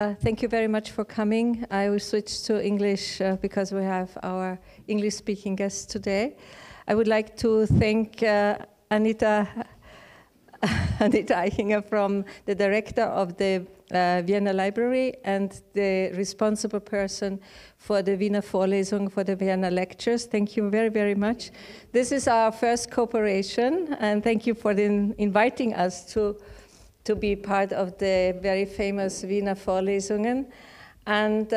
Thank you very much for coming. I will switch to English because we have our English-speaking guests today. I would like to thank Anita Eichinger, from the director of the Vienna Library and the responsible person for the Wiener Vorlesung, for the Vienna lectures. Thank you very, very much. This is our first cooperation, and thank you for inviting us to be part of the very famous Wiener Vorlesungen. And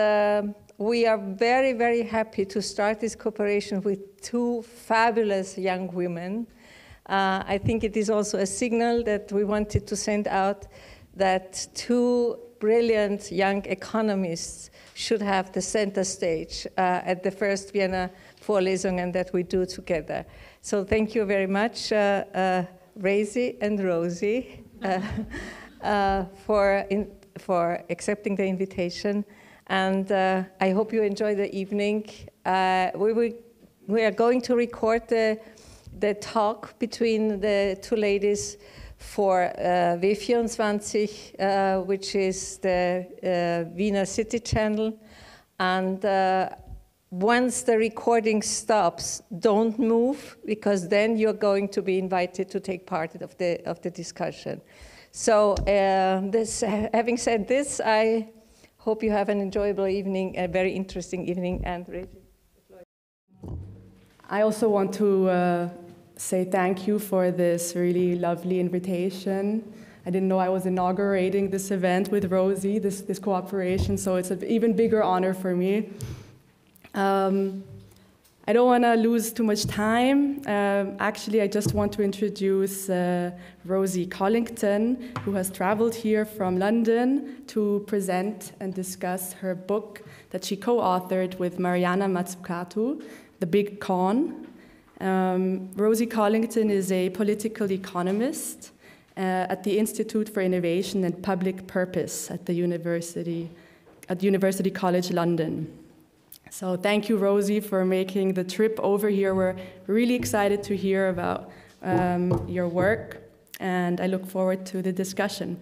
we are very, very happy to start this cooperation with two fabulous young women. I think it is also a signal that we wanted to send out that two brilliant young economists should have the center stage at the first Vienna Vorlesungen that we do together. So thank you very much, Rosie and Rosie, for accepting the invitation. And I hope you enjoy the evening. We are going to record the talk between the two ladies for W24, which is the Wiener City channel. And once the recording stops, don't move, because then you're going to be invited to take part of the discussion. So having said this, I hope you have an enjoyable evening, a very interesting evening. And I also want to say thank you for this really lovely invitation. I didn't know I was inaugurating this event with Rosie, this cooperation, so it's an even bigger honor for me. I don't want to lose too much time. Actually, I just want to introduce Rosie Collington, who has traveled here from London to present and discuss her book that she co-authored with Mariana Mazzucato, The Big Con. Rosie Collington is a political economist at the Institute for Innovation and Public Purpose at University College London. So thank you, Rosie, for making the trip over here. We're really excited to hear about your work, and I look forward to the discussion.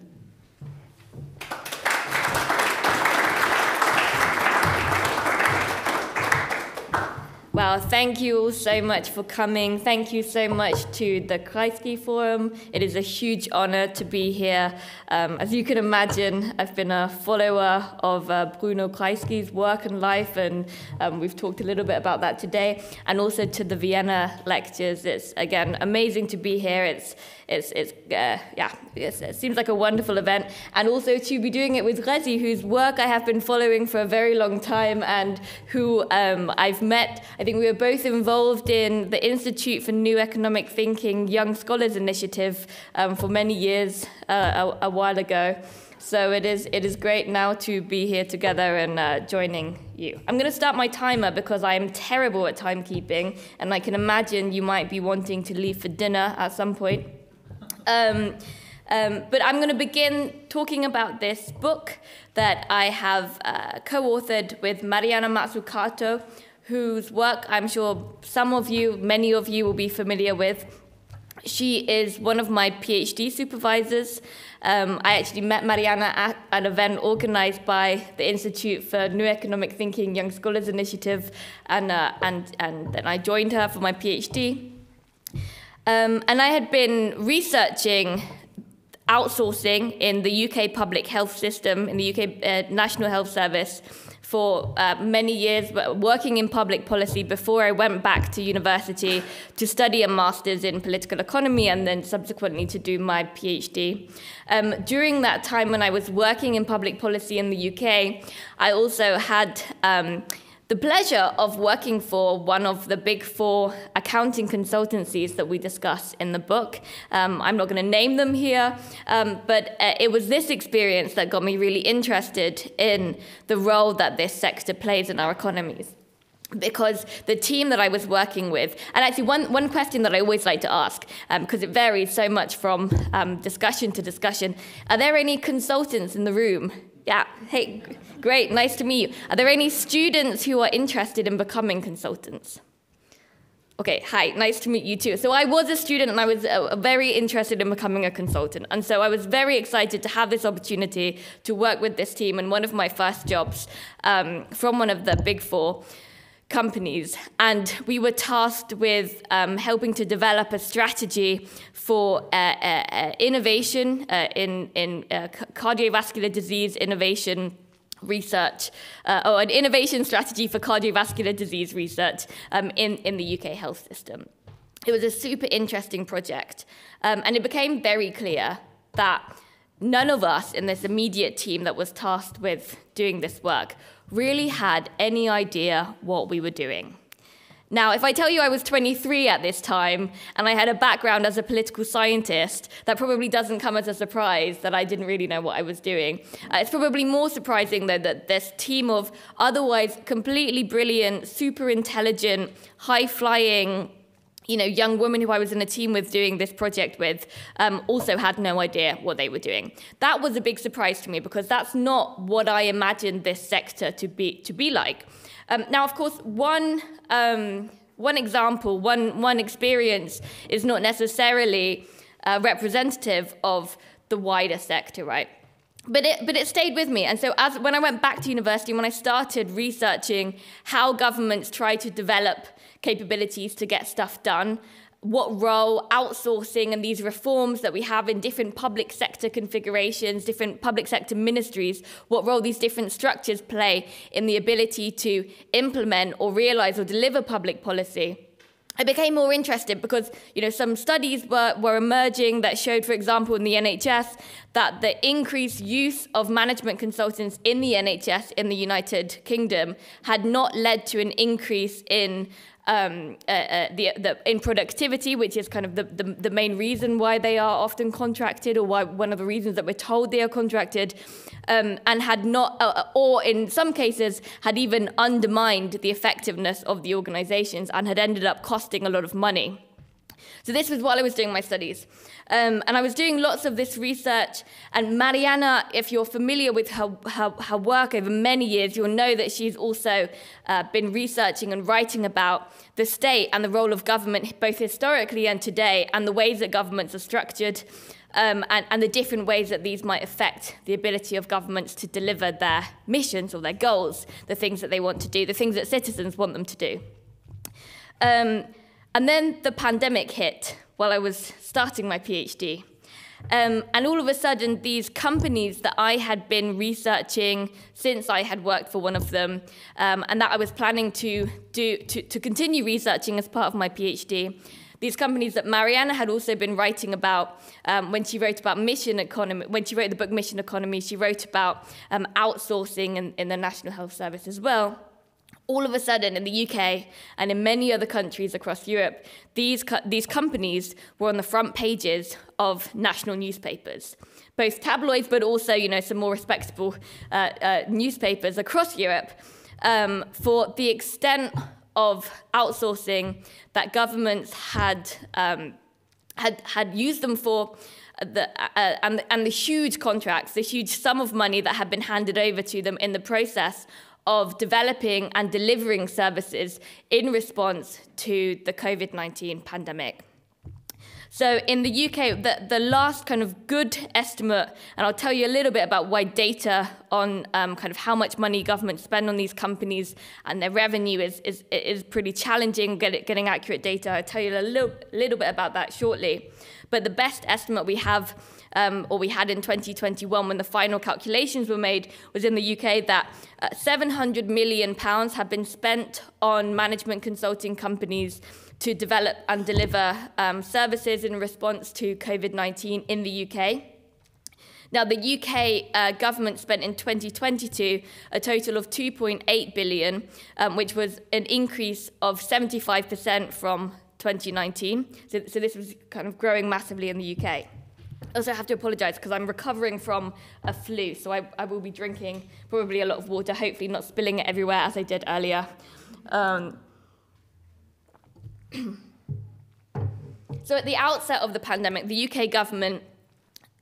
Well, thank you all so much for coming. Thank you so much to the Kreisky Forum. It is a huge honor to be here. As you can imagine, I've been a follower of Bruno Kreisky's work and life, and we've talked a little bit about that today. And also to the Vienna lectures. It's, again, amazing to be here. It seems like a wonderful event. And also to be doing it with Rosie, whose work I have been following for a very long time and who I've met. I think we were both involved in the Institute for New Economic Thinking Young Scholars Initiative for many years a while ago. So it is great now to be here together and joining you. I'm going to start my timer because I am terrible at timekeeping, and I can imagine you might be wanting to leave for dinner at some point. But I'm going to begin talking about this book that I have co-authored with Mariana Mazzucato, whose work I'm sure some of you, many of you will be familiar with. She is one of my PhD supervisors. I actually met Mariana at an event organized by the Institute for New Economic Thinking Young Scholars Initiative, and then I joined her for my PhD. And I had been researching outsourcing in the UK public health system, in the UK National Health Service, for many years, working in public policy before I went back to university to study a master's in political economy and then subsequently to do my PhD. During that time when I was working in public policy in the UK, I also had the pleasure of working for one of the big four accounting consultancies that we discuss in the book. I'm not going to name them here, but it was this experience that got me really interested in the role that this sector plays in our economies. Because the team that I was working with, and actually one question that I always like to ask, because it varies so much from discussion to discussion, are there any consultants in the room? Yeah, hey, great, nice to meet you. Are there any students who are interested in becoming consultants? Okay, hi, nice to meet you too. So I was a student and I was very interested in becoming a consultant. And so I was very excited to have this opportunity to work with this team in one of my first jobs from one of the big 4 companies. And we were tasked with helping to develop a strategy for innovation in cardiovascular disease innovation research, or an innovation strategy for cardiovascular disease research in the UK health system. It was a super interesting project, and it became very clear that none of us in this immediate team that was tasked with doing this work really had any idea what we were doing. Now, if I tell you I was 23 at this time, and I had a background as a political scientist, that probably doesn't come as a surprise that I didn't really know what I was doing. It's probably more surprising, though, that this team of otherwise completely brilliant, super intelligent, high-flying, young women who I was in a team with doing this project with also had no idea what they were doing. That was a big surprise to me, because that's not what I imagined this sector to be like. Now, of course, one example, one experience is not necessarily representative of the wider sector, right? But it stayed with me. And so when I went back to university, when I started researching how governments try to develop capabilities to get stuff done, what role outsourcing and these reforms that we have in different public sector configurations, different public sector ministries, what role these different structures play in the ability to implement or realize or deliver public policy, I became more interested because, some studies were emerging that showed, for example, in the NHS, that the increased use of management consultants in the NHS in the United Kingdom had not led to an increase in in productivity, which is kind of the main reason why they are often contracted, or why one of the reasons that we're told they are contracted, and had not, or in some cases, had even undermined the effectiveness of the organizations and had ended up costing a lot of money. So this was while I was doing my studies. And I was doing lots of this research, and Mariana, if you're familiar with her work over many years, you'll know that she's also been researching and writing about the state and the role of government, both historically and today, and the ways that governments are structured, and the different ways that these might affect the ability of governments to deliver their missions or their goals, the things that they want to do, the things that citizens want them to do. And then the pandemic hit while I was starting my PhD. And all of a sudden, these companies that I had been researching since I had worked for one of them, and that I was planning to continue researching as part of my PhD, these companies that Mariana had also been writing about when she wrote about mission economy, when she wrote the book Mission Economy, she wrote about outsourcing in the National Health Service as well. All of a sudden, in the UK and in many other countries across Europe, these companies were on the front pages of national newspapers, both tabloids, but also, some more respectable newspapers across Europe, for the extent of outsourcing that governments had used them for. And the huge contracts, the huge sum of money that had been handed over to them in the process of developing and delivering services in response to the COVID-19 pandemic. So in the UK, the last kind of good estimate, and I'll tell you a little bit about why data on kind of how much money governments spend on these companies and their revenue is pretty challenging, getting accurate data. I'll tell you a little bit about that shortly. But the best estimate we have, or we had in 2021 when the final calculations were made, was in the UK that £700 million have been spent on management consulting companies to develop and deliver services in response to COVID-19 in the UK. Now, the UK government spent in 2022 a total of £2.8 billion, which was an increase of 75% from 2019. So this was kind of growing massively in the UK. I also have to apologise because I'm recovering from a flu, so I will be drinking probably a lot of water, hopefully not spilling it everywhere as I did earlier. So at the outset of the pandemic, the UK government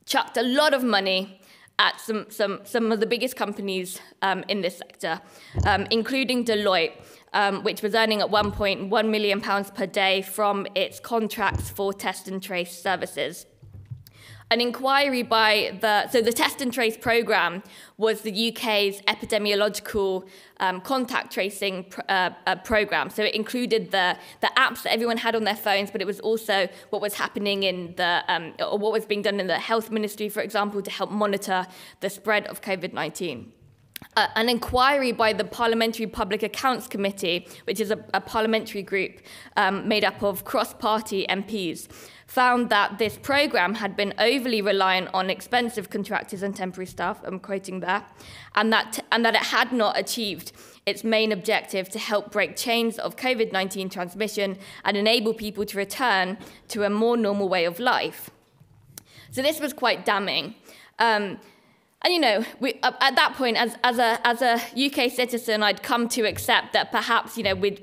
chucked a lot of money at some of the biggest companies in this sector, including Deloitte, which was earning at one point £1 million per day from its contracts for test and trace services. An inquiry by the Test and Trace programme was the UK's epidemiological contact tracing programme. So it included the apps that everyone had on their phones, but it was also what was happening in or what was being done in the health ministry, for example, to help monitor the spread of COVID-19. An inquiry by the Parliamentary Public Accounts Committee, which is a parliamentary group made up of cross-party MPs, found that this programme had been overly reliant on expensive contractors and temporary staff, I'm quoting there, and that it had not achieved its main objective to help break chains of COVID-19 transmission and enable people to return to a more normal way of life. So this was quite damning. And you know, at that point, as a UK citizen, I'd come to accept that perhaps we've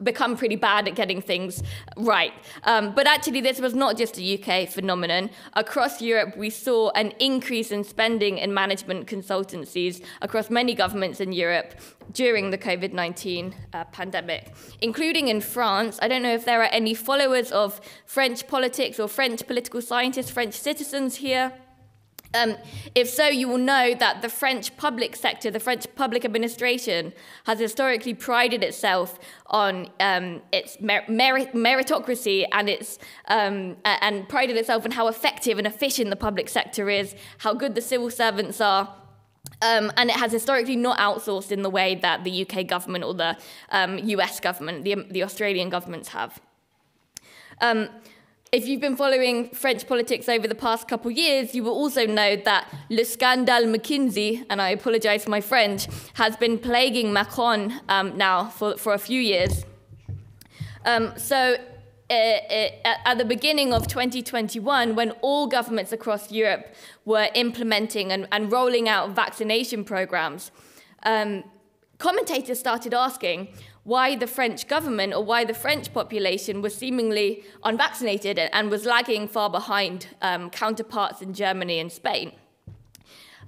become pretty bad at getting things right. But actually, this was not just a UK phenomenon. Across Europe, we saw an increase in spending in management consultancies across many governments in Europe during the COVID-19 pandemic, including in France. I don't know if there are any followers of French politics or French political scientists, French citizens here. If so, you will know that the French public sector, the French public administration, has historically prided itself on its meritocracy and prided itself on how effective and efficient the public sector is, how good the civil servants are. And it has historically not outsourced in the way that the UK government or the US government, the Australian governments have. If you've been following French politics over the past couple of years, you will also know that le scandale McKinsey, and I apologise for my French, has been plaguing Macron now for a few years. At the beginning of 2021, when all governments across Europe were implementing and rolling out vaccination programmes, commentators started asking why the French government or why the French population was seemingly unvaccinated and was lagging far behind counterparts in Germany and Spain.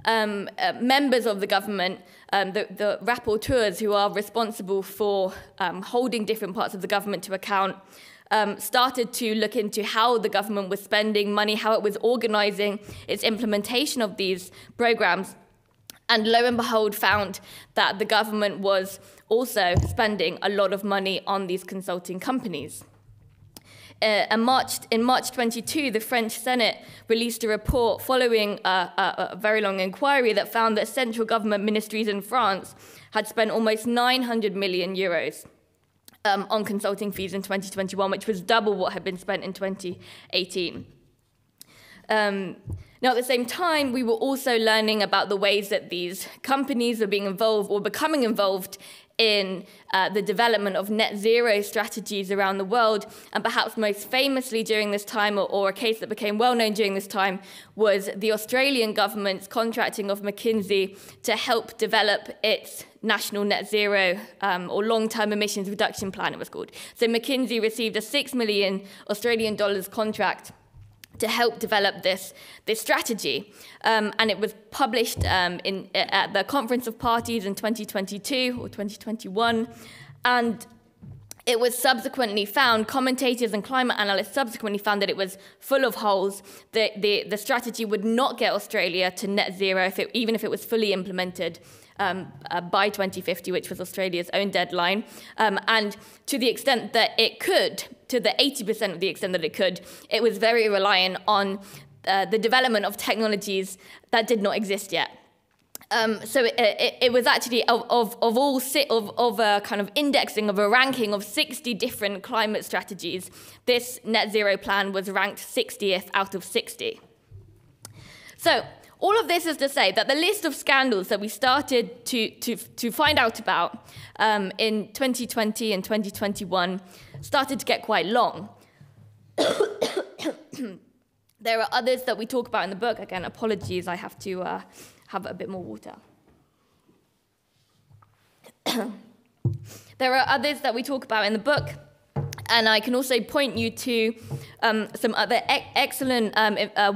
Members of the government, the rapporteurs who are responsible for holding different parts of the government to account, started to look into how the government was spending money, how it was organising its implementation of these programmes. And lo and behold, found that the government was also spending a lot of money on these consulting companies. In March 22, the French Senate released a report following a very long inquiry that found that central government ministries in France had spent almost 900 million euros on consulting fees in 2021, which was double what had been spent in 2018. Now, at the same time, we were also learning about the ways that these companies were being involved or becoming involved in the development of net zero strategies around the world. And perhaps most famously during this time, or a case that became well known during this time, was the Australian government's contracting of McKinsey to help develop its national net zero or long-term emissions reduction plan, it was called. So McKinsey received a $6 million Australian dollars contract to help develop this strategy. And it was published at the Conference of Parties in 2022 or 2021. And it was subsequently found, commentators and climate analysts subsequently found that it was full of holes. The strategy would not get Australia to net zero, even if it was fully implemented by 2050, which was Australia's own deadline. And to the extent that it could, to the 80% of the extent that it could, it was very reliant on the development of technologies that did not exist yet. So it was actually of a kind of indexing, of a ranking of 60 different climate strategies. This net zero plan was ranked 60th out of 60. So all of this is to say that the list of scandals that we started to find out about in 2020 and 2021 started to get quite long. There are others that we talk about in the book. Again, apologies, I have to have a bit more water. There are others that we talk about in the book. And I can also point you to some other excellent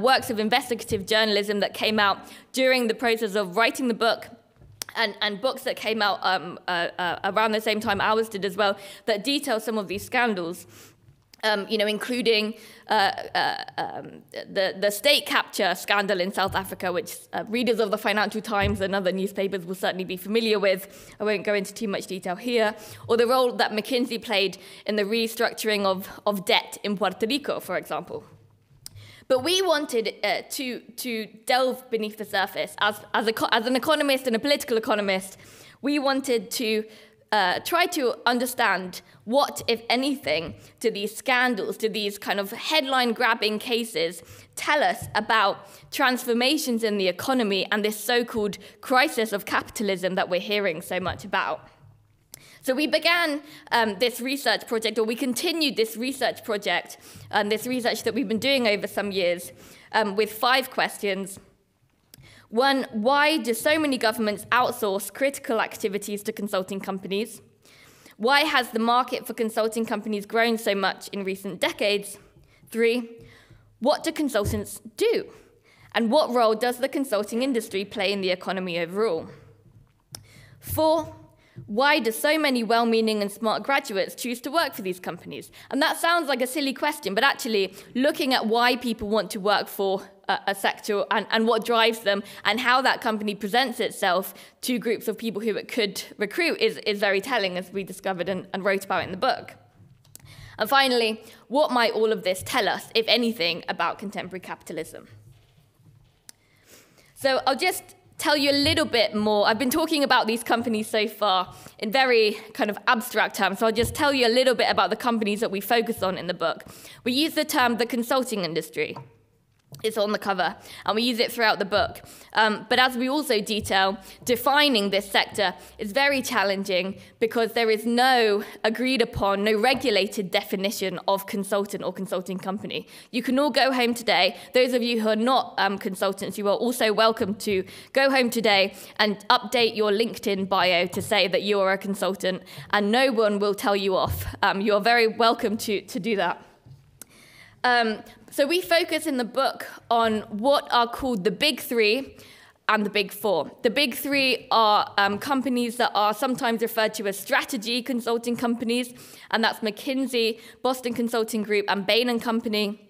works of investigative journalism that came out during the process of writing the book, and books that came out around the same time ours did as well, that detail some of these scandals. Including the state capture scandal in South Africa, which readers of the Financial Times and other newspapers will certainly be familiar with. I won't go into too much detail here. Or the role that McKinsey played in the restructuring of debt in Puerto Rico, for example. But we wanted to delve beneath the surface. As an economist and a political economist, we wanted to try to understand what, if anything, do these scandals, do these kind of headline-grabbing cases tell us about transformations in the economy and this so-called crisis of capitalism that we're hearing so much about. So we began this research project, or we continued this research project, and this research that we've been doing over some years, with 5 questions. 1, why do so many governments outsource critical activities to consulting companies? Why has the market for consulting companies grown so much in recent decades? 3, what do consultants do? And what role does the consulting industry play in the economy overall? 4, why do so many well-meaning and smart graduates choose to work for these companies? And that sounds like a silly question, but actually looking at why people want to work for a sector and what drives them and how that company presents itself to groups of people who it could recruit is very telling, as we discovered and wrote about in the book. And finally, what might all of this tell us, if anything, about contemporary capitalism? So I'll just tell you a little bit more. I've been talking about these companies so far in very kind of abstract terms, so I'll just tell you a little bit about the companies that we focus on in the book. We use the term the consulting industry. It's on the cover, and we use it throughout the book. But as we also detail, defining this sector is very challenging because there is no agreed upon, no regulated definition of consultant or consulting company. You can all go home today. Those of you who are not consultants, you are also welcome to go home today and update your LinkedIn bio to say that you are a consultant, and no one will tell you off. You are very welcome to do that. So we focus in the book on what are called the Big 3 and the Big 4. The Big 3 are companies that are sometimes referred to as strategy consulting companies, and that's McKinsey, Boston Consulting Group, and Bain & Company.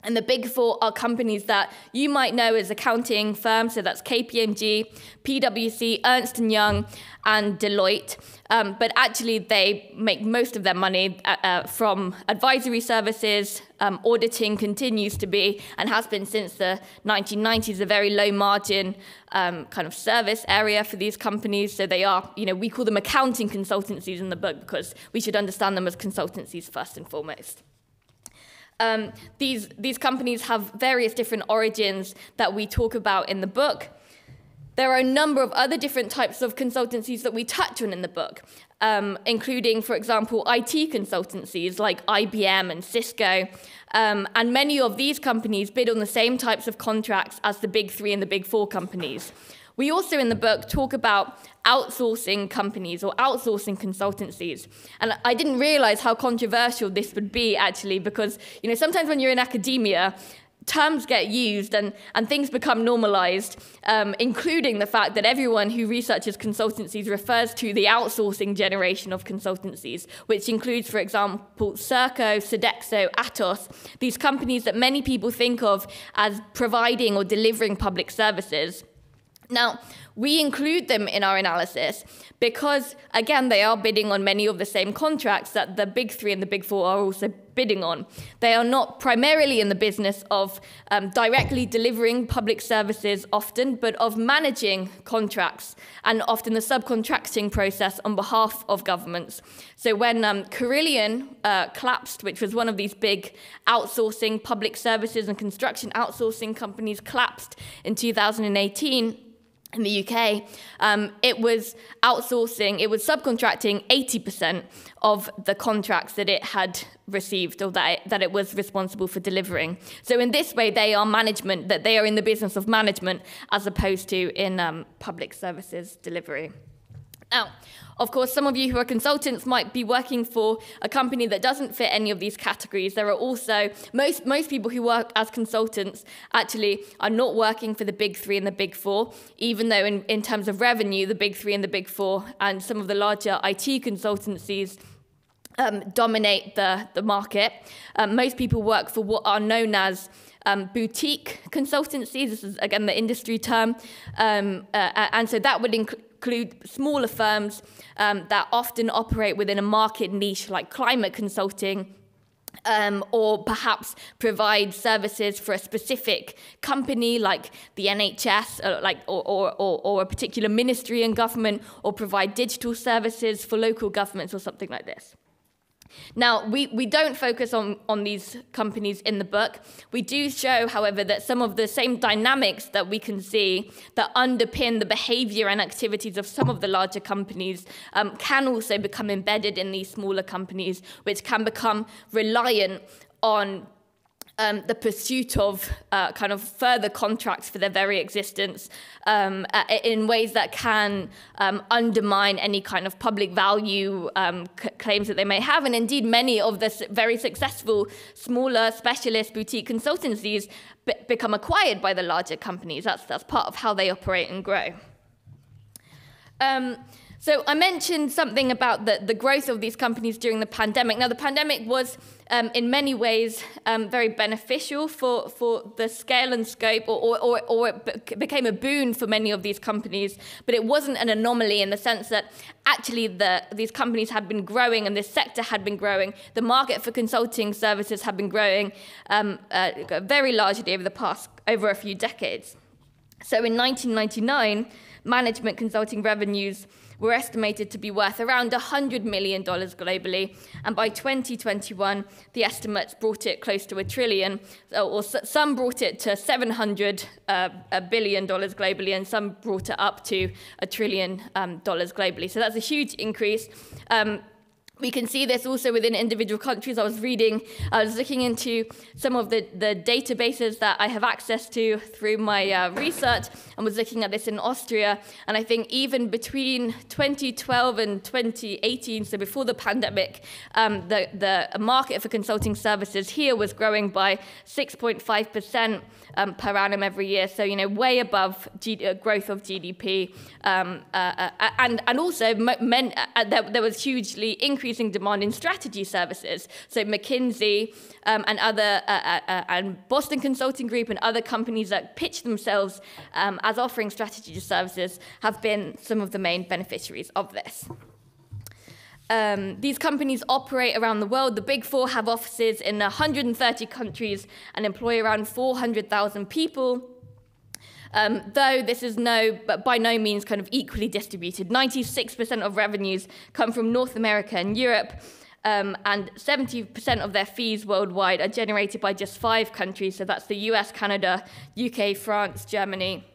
And the Big 4 are companies that you might know as accounting firms, so that's KPMG, PwC, Ernst & Young, and Deloitte. But actually, they make most of their money from advisory services. Auditing continues to be, and has been since the 1990s, a very low margin kind of service area for these companies. So they are, we call them accounting consultancies in the book because we should understand them as consultancies first and foremost. These companies have various different origins that we talk about in the book. There are a number of other different types of consultancies that we touch on in the book, including, for example, IT consultancies like IBM and Cisco. And many of these companies bid on the same types of contracts as the Big 3 and the Big 4 companies. We also, in the book, talk about outsourcing companies or outsourcing consultancies. And I didn't realize how controversial this would be, actually, because sometimes when you're in academia, terms get used and things become normalized, including the fact that everyone who researches consultancies refers to the outsourcing generation of consultancies, which includes, for example, Serco, Sodexo, Atos, these companies that many people think of as providing or delivering public services. Now, we include them in our analysis because, again, they are bidding on many of the same contracts that the Big 3 and the Big 4 are also bidding on. They are not primarily in the business of directly delivering public services often, but of managing contracts and often the subcontracting process on behalf of governments. So when Carillion collapsed, which was one of these big outsourcing public services and construction outsourcing companies, collapsed in 2018, in the UK, it was outsourcing, it was subcontracting 80% of the contracts that it had received or that it was responsible for delivering. So in this way, they are management, that they are in the business of management as opposed to in public services delivery. Now, of course, some of you who are consultants might be working for a company that doesn't fit any of these categories. There are also, most people who work as consultants actually are not working for the big three and the big four, even though in terms of revenue, the big three and the big four and some of the larger IT consultancies dominate the market. Most people work for what are known as boutique consultancies. This is, again, the industry term. And so that would include smaller firms that often operate within a market niche like climate consulting, or perhaps provide services for a specific company like the NHS, or a particular ministry in government, or provide digital services for local governments or something like this. Now, we don't focus on these companies in the book. We do show, however, that some of the same dynamics that we can see that underpin the behavior and activities of some of the larger companies can also become embedded in these smaller companies, which can become reliant on the pursuit of kind of further contracts for their very existence in ways that can undermine any kind of public value claims that they may have. And indeed, many of the very successful smaller specialist boutique consultancies become acquired by the larger companies. That's part of how they operate and grow. So I mentioned something about the growth of these companies during the pandemic. Now, the pandemic was, in many ways, very beneficial for the scale and scope, or it became a boon for many of these companies. But it wasn't an anomaly in the sense that actually these companies had been growing and this sector had been growing. The market for consulting services had been growing very largely over a few decades. So in 1999, management consulting revenues were estimated to be worth around $100 million globally. And by 2021, the estimates brought it close to $1 trillion, or some brought it to $700 billion globally, and some brought it up to $1 trillion globally. So that's a huge increase. We can see this also within individual countries. I was looking into some of the databases that I have access to through my research, and was looking at this in Austria. And I think even between 2012 and 2018, so before the pandemic, the market for consulting services here was growing by 6.5% per annum every year. So, way above growth of GDP. And also, there was hugely increasing demand in strategy services. So McKinsey and other and Boston Consulting Group and other companies that pitch themselves as offering strategy services have been some of the main beneficiaries of this. These companies operate around the world. The Big Four have offices in 130 countries and employ around 400,000 people. Though this is by no means kind of equally distributed. 96% of revenues come from North America and Europe, and 70% of their fees worldwide are generated by just 5 countries. So that's the US, Canada, UK, France, Germany.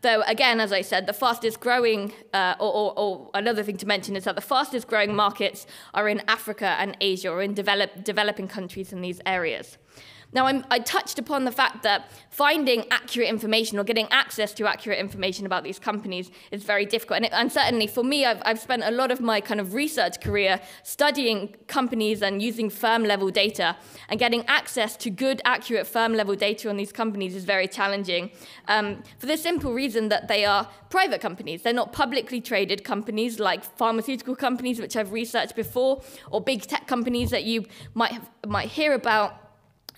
Though, again, as I said, the fastest growing, or another thing to mention is that the fastest growing markets are in Africa and Asia, or in developing countries in these areas. Now, I touched upon the fact that finding accurate information or getting access to accurate information about these companies is very difficult. And certainly for me, I've spent a lot of my kind of research career studying companies and using firm-level data. And getting access to good, accurate firm-level data on these companies is very challenging for the simple reason that they are private companies. They're not publicly traded companies like pharmaceutical companies, which I've researched before, or big tech companies that you might hear about.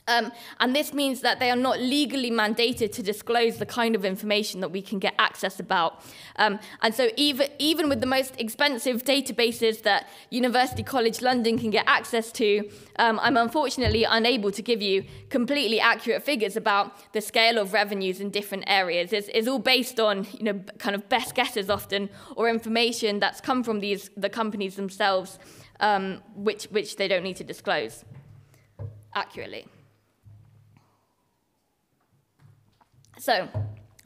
And this means that they are not legally mandated to disclose the kind of information that we can get access about. And so even with the most expensive databases that University College London can get access to, I'm unfortunately unable to give you completely accurate figures about the scale of revenues in different areas. It's all based on kind of best guesses often, or information that's come from the companies themselves, which they don't need to disclose accurately. So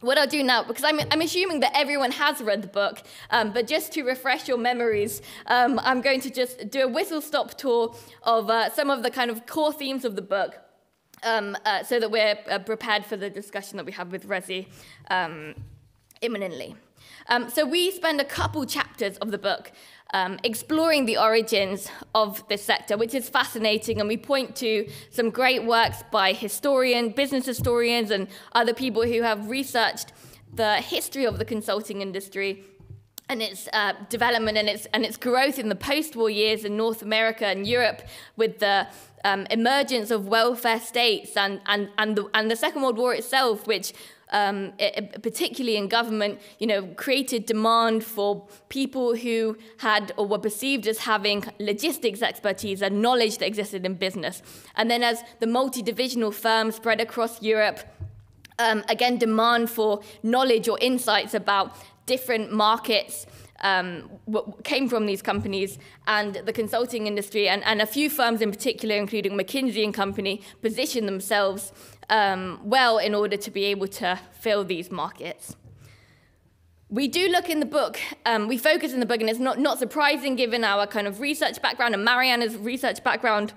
what I'll do now, because I'm assuming that everyone has read the book, but just to refresh your memories, I'm going to just do a whistle-stop tour of some of the kind of core themes of the book, so that we're prepared for the discussion that we have with Rosie imminently. So we spend a couple chapters of the book exploring the origins of this sector, which is fascinating, and we point to some great works by business historians and other people who have researched the history of the consulting industry and its development and its growth in the post-war years in North America and Europe, with the emergence of welfare states and the Second World War itself, which particularly in government, created demand for people who had or were perceived as having logistics expertise and knowledge that existed in business. And then as the multi-divisional firms spread across Europe, again, demand for knowledge or insights about different markets came from these companies, and the consulting industry and a few firms in particular, including McKinsey & Company, positioned themselves well in order to be able to fill these markets. We do look in the book, we focus in the book, and it's not surprising given our kind of research background and Mariana's research background.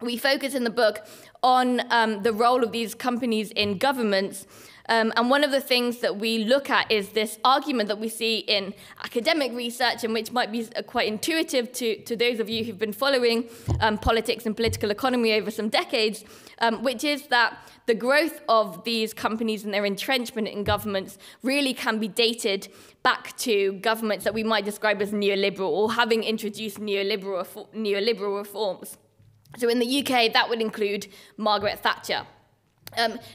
We focus in the book on the role of these companies in governments. And one of the things that we look at is this argument that we see in academic research, and which might be quite intuitive to those of you who've been following politics and political economy over some decades, which is that the growth of these companies and their entrenchment in governments really can be dated back to governments that we might describe as neoliberal, or having introduced neoliberal reforms. So in the UK, that would include Margaret Thatcher.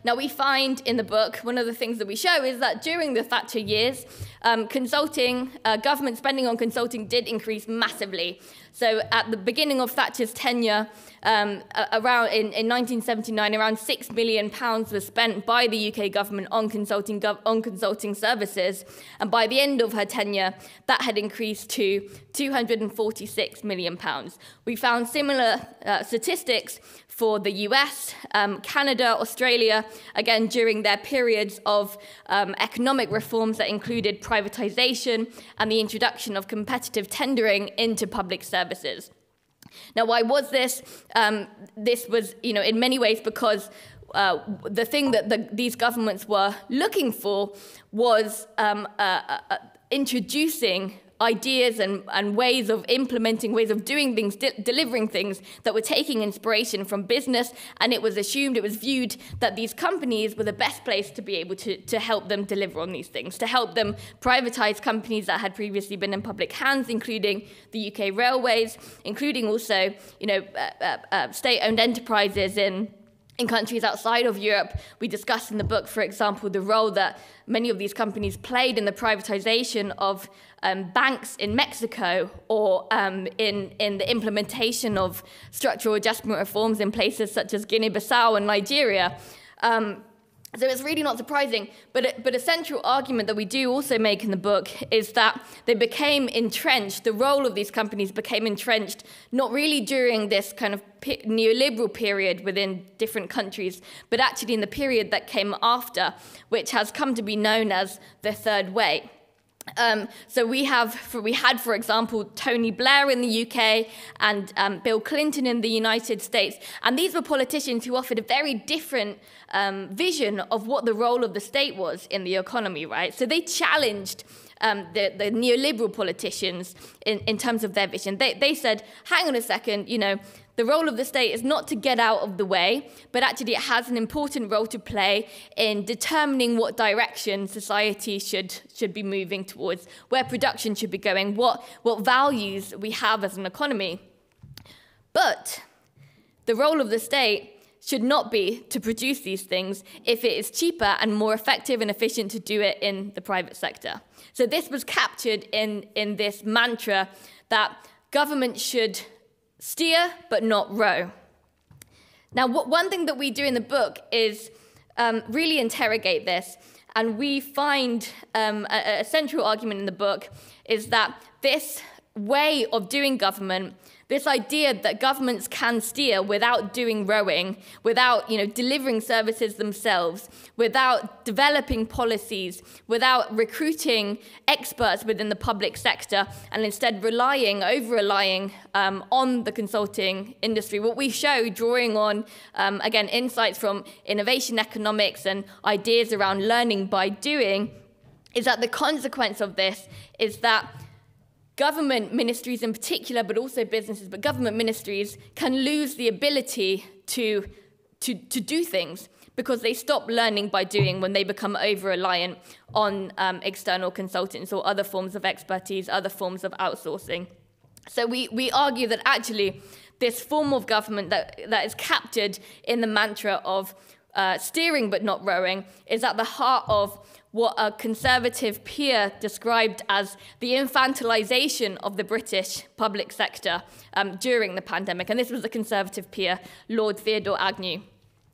Now, we find in the book, one of the things that we show is that during the Thatcher years, government spending on consulting did increase massively. So at the beginning of Thatcher's tenure, around in 1979, around £6 million was spent by the UK government on consulting services. And by the end of her tenure, that had increased to £246 million. We found similar statistics for the US, Canada, Australia, again, during their periods of economic reforms that included privatization and the introduction of competitive tendering into public services. Now, why was this? This was, in many ways because the thing that these governments were looking for was introducing ideas and ways of implementing, ways of doing things, delivering things that were taking inspiration from business, and it was viewed that these companies were the best place to be able to help them deliver on these things, to help them privatize companies that had previously been in public hands, including the UK railways, including also, state-owned enterprises in countries outside of Europe. We discuss in the book, for example, the role that many of these companies played in the privatization of banks in Mexico, or in the implementation of structural adjustment reforms in places such as Guinea-Bissau and Nigeria. So it's really not surprising, but a central argument that we do also make in the book is that they became entrenched, the role of these companies became entrenched, not really during this kind of neoliberal period within different countries, but actually in the period that came after, which has come to be known as the Third Way. So we had, for example, Tony Blair in the UK and Bill Clinton in the United States. And these were politicians who offered a very different vision of what the role of the state was in the economy, right? So they challenged the neoliberal politicians in terms of their vision. They said, hang on a second, the role of the state is not to get out of the way, but actually it has an important role to play in determining what direction society should be moving towards, where production should be going, what values we have as an economy. But the role of the state should not be to produce these things if it is cheaper and more effective and efficient to do it in the private sector. So this was captured in this mantra that government should steer but not row. Now, one thing that we do in the book is really interrogate this, and we find a central argument in the book is that this way of doing government, this idea that governments can steer without doing rowing, without delivering services themselves, without developing policies, without recruiting experts within the public sector, and instead over-relying on the consulting industry. What we show, drawing on, again, insights from innovation economics and ideas around learning by doing, is that the consequence of this is that government ministries in particular, but also businesses, but government ministries can lose the ability to do things because they stop learning by doing when they become over-reliant on external consultants or other forms of expertise, other forms of outsourcing. So we argue that actually this form of government that is captured in the mantra of steering but not rowing is at the heart of what a conservative peer described as the infantilization of the British public sector during the pandemic. And this was a conservative peer, Lord Theodore Agnew.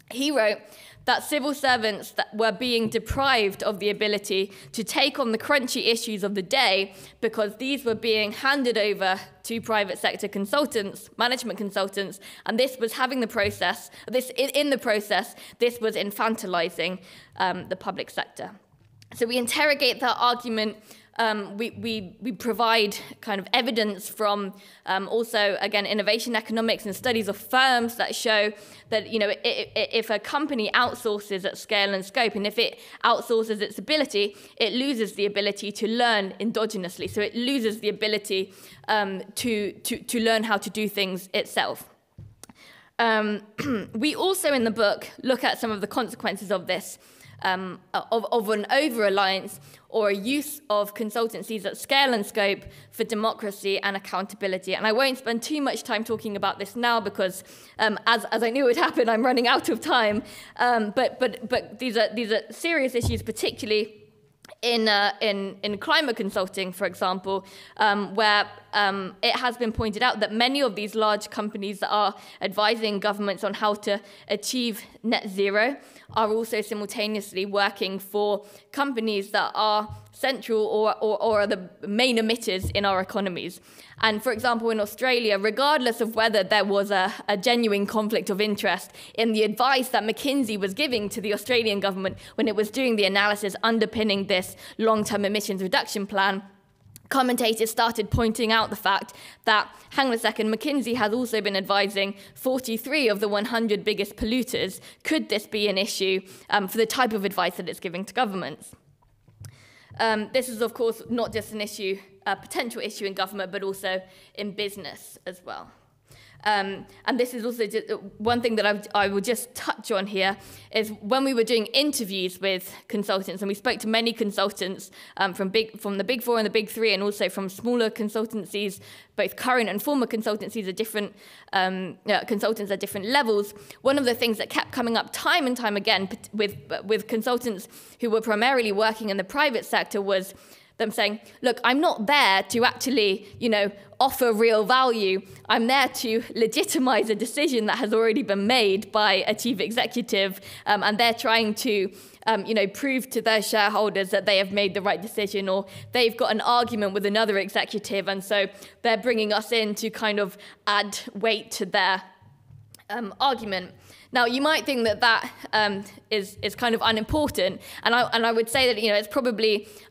He wrote that civil servants that were being deprived of the ability to take on the crunchy issues of the day because these were being handed over to private sector consultants, management consultants, and this was having the process, this was infantilizing the public sector. So we interrogate that argument. We provide kind of evidence from also, again, innovation economics and studies of firms that show that, you know, if a company outsources at scale and scope, and if it outsources its ability, it loses the ability to learn endogenously. So it loses the ability to learn how to do things itself. We also, in the book, look at some of the consequences of this, of an over-reliance or a use of consultancies at scale and scope for democracy and accountability. And I won't spend too much time talking about this now because, as I knew it would happen, I'm running out of time. But these are serious issues, particularly in climate consulting, for example, where it has been pointed out that many of these large companies that are advising governments on how to achieve net zero are also simultaneously working for companies that are central or are the main emitters in our economies. And for example, in Australia, regardless of whether there was a genuine conflict of interest in the advice that McKinsey was giving to the Australian government when it was doing the analysis underpinning this long-term emissions reduction plan, commentators started pointing out the fact that, hang on a second, McKinsey has also been advising 43 of the 100 biggest polluters. Could this be an issue for the type of advice that it's giving to governments? This is, of course, not just an issue, a potential issue in government, but also in business as well. And this is also just one thing that I will just touch on here is when we were doing interviews with consultants, and we spoke to many consultants from the Big Four and the Big Three, and also from smaller consultancies, both current and former consultancies at different consultants at different levels. One of the things that kept coming up time and time again with consultants who were primarily working in the private sector was them saying, look, I'm not there to actually, offer real value. I'm there to legitimize a decision that has already been made by a chief executive, and they're trying to, prove to their shareholders that they have made the right decision, or they've got an argument with another executive, and so they're bringing us in to kind of add weight to their argument. Now, you might think that is kind of unimportant, and I would say that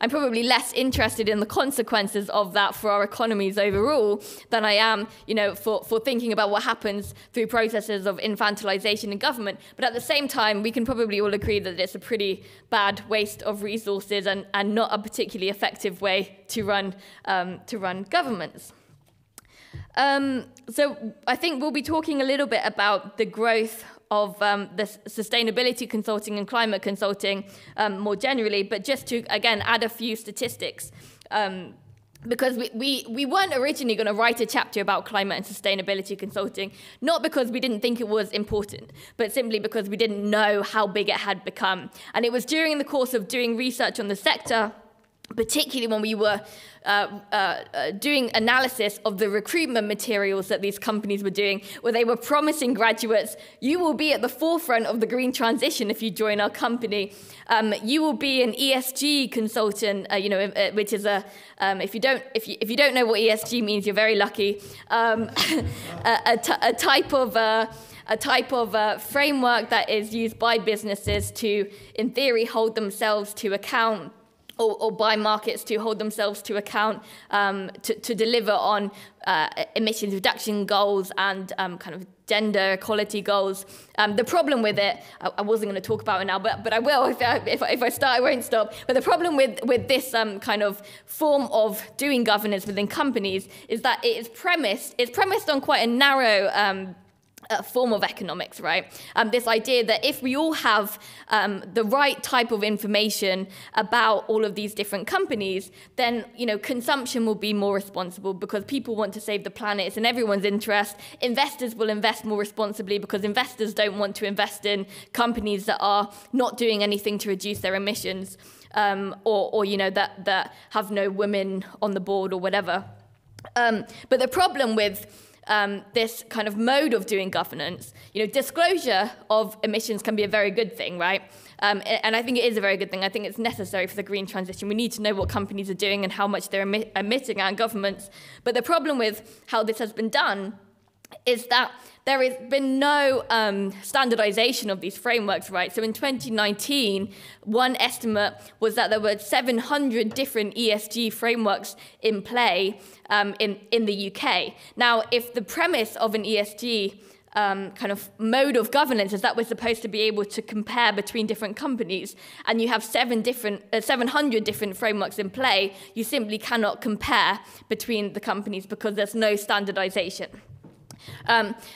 I'm probably less interested in the consequences of that for our economies overall than I am for thinking about what happens through processes of infantilization in government. But at the same time, we can probably all agree that it's a pretty bad waste of resources and not a particularly effective way to run governments. So I think we'll be talking a little bit about the growth of the sustainability consulting and climate consulting more generally, but just to, again, add a few statistics. Because we weren't originally going to write a chapter about climate and sustainability consulting, not because we didn't think it was important, but simply because we didn't know how big it had become. And it was during the course of doing research on the sector, particularly when we were doing analysis of the recruitment materials that these companies were doing, where they were promising graduates, you will be at the forefront of the green transition if you join our company. You will be an ESG consultant, which is if you don't know what ESG means, you're very lucky. A type of framework that is used by businesses to, in theory, hold themselves to account or by markets to hold themselves to account to deliver on emissions reduction goals and kind of gender equality goals. The problem with it, I wasn't going to talk about it now, but I will. If I start, I won't stop. But the problem with this kind of form of doing governance within companies is that it's premised on quite a narrow form of economics, right? This idea that if we all have the right type of information about all of these different companies, then consumption will be more responsible because people want to save the planet. It's in everyone's interest. Investors will invest more responsibly because investors don't want to invest in companies that are not doing anything to reduce their emissions, or that have no women on the board or whatever. But the problem with this kind of mode of doing governance, disclosure of emissions can be a very good thing, right? And I think it is a very good thing. I think it's necessary for the green transition. We need to know what companies are doing and how much they're emitting our governments. But the problem with how this has been done is that there has been no standardization of these frameworks, right? So in 2019, one estimate was that there were 700 different ESG frameworks in play in the UK. Now, if the premise of an ESG kind of mode of governance is that we're supposed to be able to compare between different companies, and you have 700 different frameworks in play, you simply cannot compare between the companies because there's no standardization.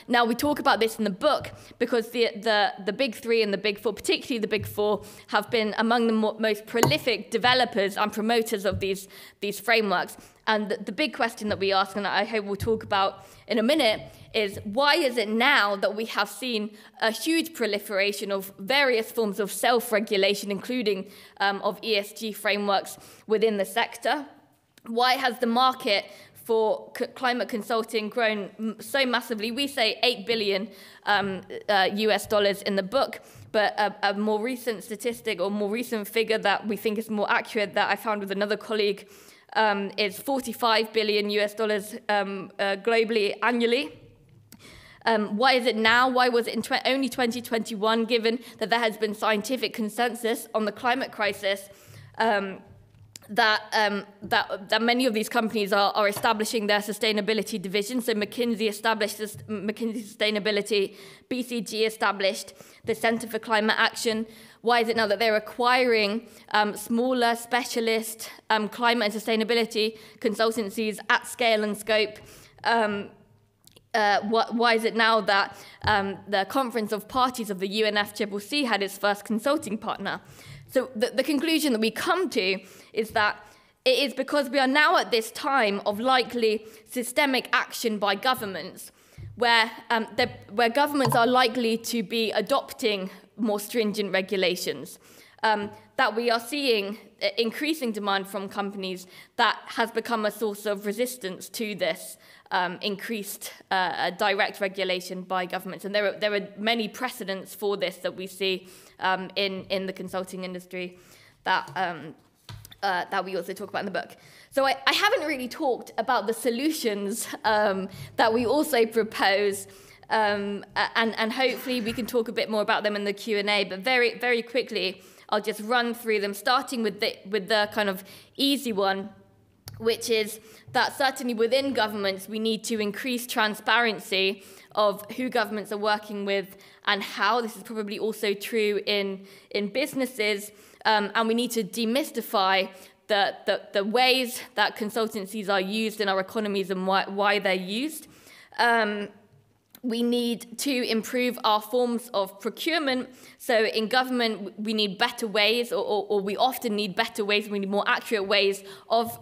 Now, we talk about this in the book because the big three and the big four, particularly the big four, have been among the most prolific developers and promoters of these frameworks. And the big question that we ask, and I hope we'll talk about in a minute, is why is it now that we have seen a huge proliferation of various forms of self-regulation, including of ESG frameworks within the sector? Why has the market for climate consulting grown so massively? We say $8 billion US dollars in the book, but a more recent statistic or more recent figure that we think is more accurate that I found with another colleague is $45 billion US dollars globally annually. Why is it now? Why was it in only 2021, given that there has been scientific consensus on the climate crisis, that many of these companies are establishing their sustainability division? So McKinsey established this, McKinsey Sustainability, BCG established the Centre for Climate Action. Why is it now that they're acquiring smaller specialist climate and sustainability consultancies at scale and scope? Why is it now that the Conference of Parties of the UNFCCC had its first consulting partner? So the conclusion that we come to is that it is because we are now at this time of likely systemic action by governments, where governments are likely to be adopting more stringent regulations, that we are seeing increasing demand from companies that has become a source of resistance to this increased direct regulation by governments. And there are many precedents for this that we see in the consulting industry that we also talk about in the book. So I haven't really talked about the solutions that we also propose, and hopefully we can talk a bit more about them in the Q&A, but very, very quickly, I'll just run through them, starting with the kind of easy one, which is that certainly within governments, we need to increase transparency of who governments are working with and how. This is probably also true in businesses, and we need to demystify the ways that consultancies are used in our economies and why they're used. We need to improve our forms of procurement. So in government, we need better ways, or we often need better ways, we need more accurate ways of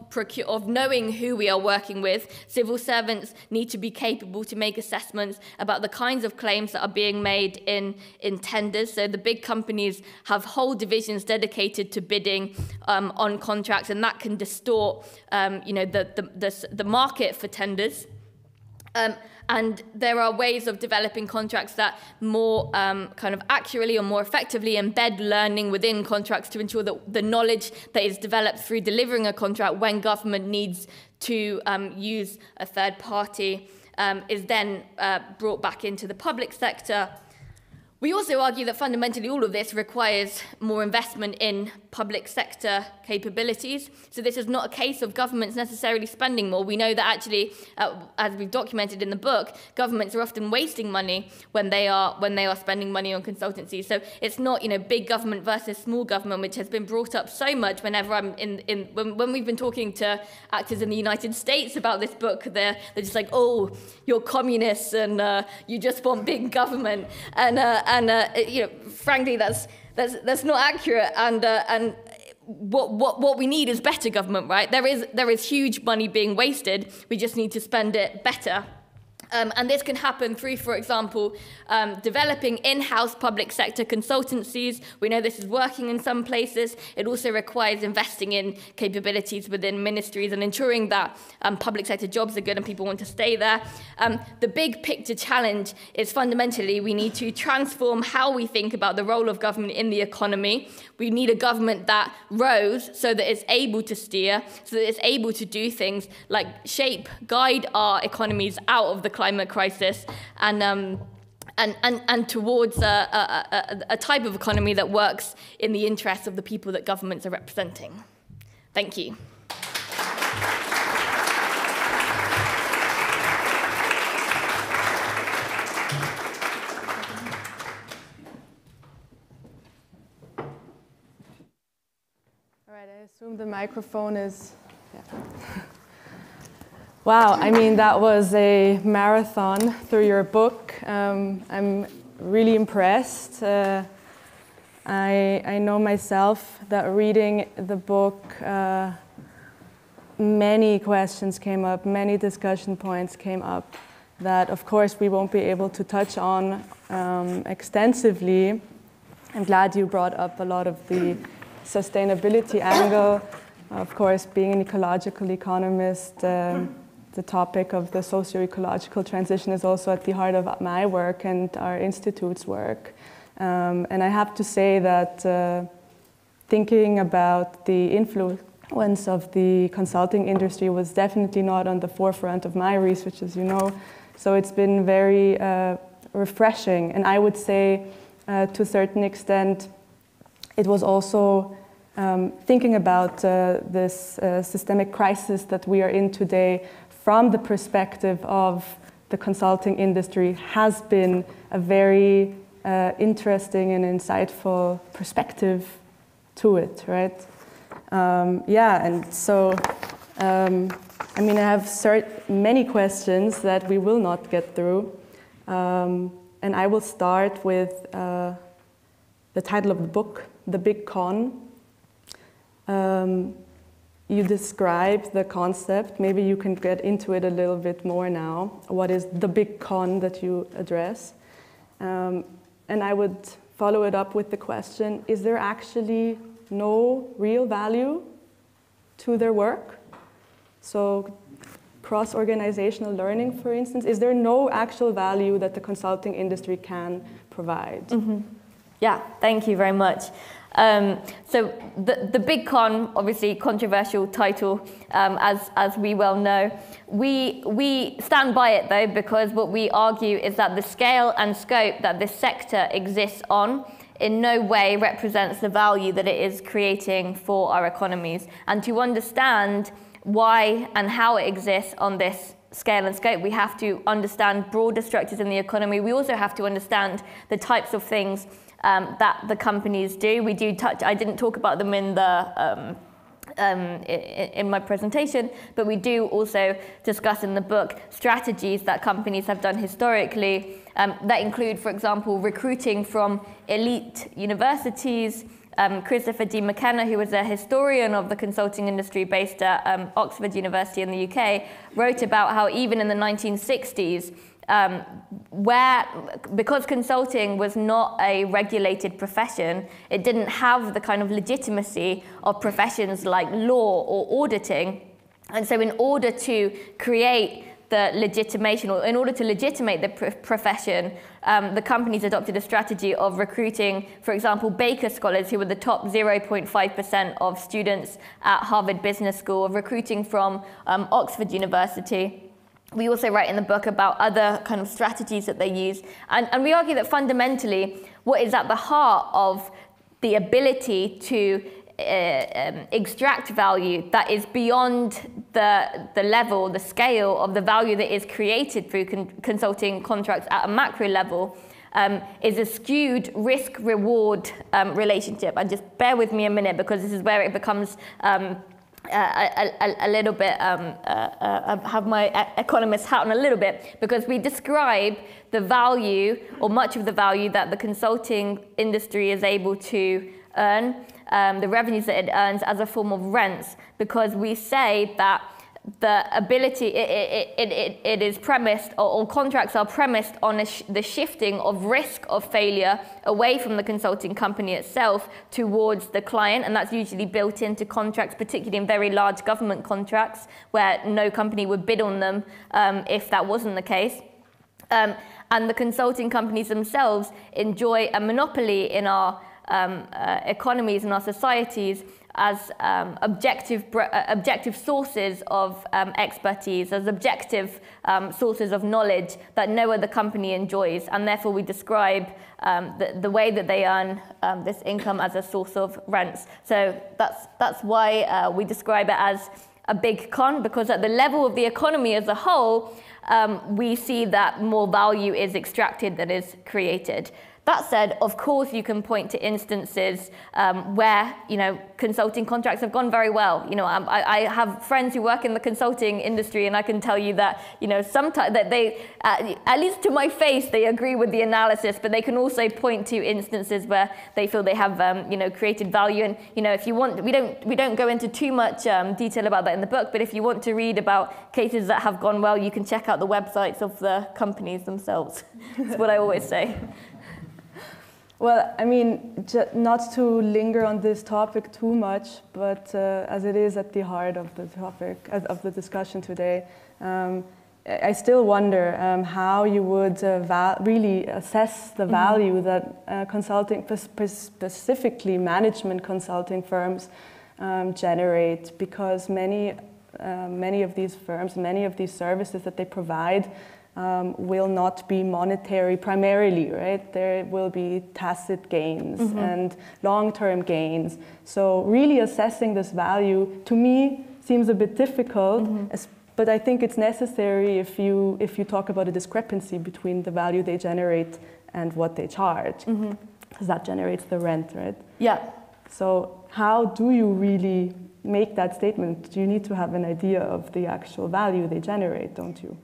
knowing who we are working with. Civil servants need to be capable to make assessments about the kinds of claims that are being made in tenders. So the big companies have whole divisions dedicated to bidding on contracts, and that can distort the market for tenders. And there are ways of developing contracts that more kind of accurately or more effectively embed learning within contracts to ensure that the knowledge that is developed through delivering a contract when government needs to use a third party is then brought back into the public sector. We also argue that fundamentally all of this requires more investment in public sector capabilities. So this is not a case of governments necessarily spending more. We know that actually, as we've documented in the book, governments are often wasting money when they are spending money on consultancy. So it's not, big government versus small government, which has been brought up so much whenever I'm when we've been talking to actors in the United States about this book. They're just like, oh, you're communists and you just want big government. And frankly, that's not accurate. And what we need is better government, right? There is huge money being wasted. We just need to spend it better. And this can happen through, for example, developing in-house public sector consultancies. We know this is working in some places. It also requires investing in capabilities within ministries and ensuring that public sector jobs are good and people want to stay there. The big picture challenge is fundamentally we need to transform how we think about the role of government in the economy. We need a government that rows so that it's able to steer, so that it's able to do things like guide our economies out of the climate crisis and towards a type of economy that works in the interests of the people that governments are representing. Thank you. All right, I assume the microphone is... Yeah. Wow, I mean, that was a marathon through your book. I'm really impressed. I know myself that reading the book, many questions came up, many discussion points came up that, of course, we won't be able to touch on extensively. I'm glad you brought up a lot of the sustainability angle. Of course, being an ecological economist, the topic of the socio-ecological transition is also at the heart of my work and our institute's work. And I have to say that thinking about the influence of the consulting industry was definitely not on the forefront of my research, as you know. So it's been very refreshing. And I would say, to a certain extent, it was also thinking about this systemic crisis that we are in today from the perspective of the consulting industry has been a very interesting and insightful perspective to it, right? Yeah, and so, I mean, I have many questions that we will not get through. And I will start with the title of the book, The Big Con. You describe the concept. Maybe you can get into it a little bit more now. What is the big con that you address? And I would follow it up with the question, is there actually no real value to their work? So cross-organizational learning, for instance, is there no actual value that the consulting industry can provide? Mm-hmm. Yeah, thank you very much. So the big con, obviously controversial title, as we well know. We stand by it though, because what we argue is that the scale and scope that this sector exists on in no way represents the value that it is creating for our economies. And to understand why and how it exists on this scale and scope, we have to understand broader structures in the economy. We also have to understand the types of things that the companies do. We do touch, I didn't talk about them in the in my presentation, but we do also discuss in the book strategies that companies have done historically that include, for example, recruiting from elite universities. Christopher D. McKenna, who was a historian of the consulting industry based at Oxford University in the UK, wrote about how even in the 1960s, because consulting was not a regulated profession, it didn't have the kind of legitimacy of professions like law or auditing. And so in order to create the legitimation, or in order to legitimate the profession, the companies adopted a strategy of recruiting, for example, Baker scholars, who were the top 0.5% of students at Harvard Business School, of recruiting from Oxford University. we also write in the book about other kind of strategies that they use. And we argue that fundamentally, what is at the heart of the ability to extract value that is beyond the level, the scale of the value that is created through consulting contracts at a macro level, is a skewed risk-reward relationship. And just bear with me a minute, because this is where it becomes a little bit, have my economist hat on a little bit, because we describe the value, or much of the value, that the consulting industry is able to earn, the revenues that it earns, as a form of rents, because we say that the ability, it is premised, or contracts are premised on the shifting of risk of failure away from the consulting company itself towards the client, and that's usually built into contracts, particularly in very large government contracts, where no company would bid on them if that wasn't the case. And the consulting companies themselves enjoy a monopoly in our economies and our societies as objective sources of expertise, as objective sources of knowledge that no other company enjoys, and therefore we describe the way that they earn this income as a source of rents. So that's why we describe it as a big con, because at the level of the economy as a whole, we see that more value is extracted than is created. That said, of course, you can point to instances where, consulting contracts have gone very well. I have friends who work in the consulting industry, and I can tell you that, sometimes that they, at least to my face, they agree with the analysis, but they can also point to instances where they feel they have, created value. And, if you want, we don't go into too much detail about that in the book, but if you want to read about cases that have gone well, you can check out the websites of the companies themselves. That's what I always say. Well, I mean, not to linger on this topic too much, but as it is at the heart of the topic, of the discussion today, I still wonder how you would really assess the value that consulting, specifically management consulting firms, generate, because many of these firms, many of these services that they provide will not be monetary primarily, right? There will be tacit gains and long-term gains. So really assessing this value, to me, seems a bit difficult, but I think it's necessary if you talk about a discrepancy between the value they generate and what they charge, because that generates the rent, right? Yeah. So how do you really make that statement? You need to have an idea of the actual value they generate, don't you?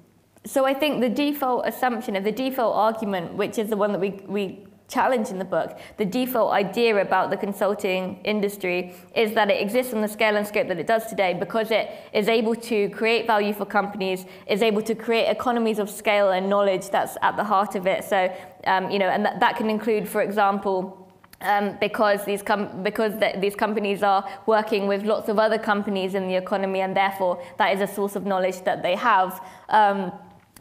So I think the default assumption, or the default argument, which is the one that we challenge in the book, the default idea about the consulting industry is that it exists on the scale and scope that it does today because it is able to create value for companies, is able to create economies of scale and knowledge that's at the heart of it. So, and that can include, for example, because these companies are working with lots of other companies in the economy, and therefore that is a source of knowledge that they have.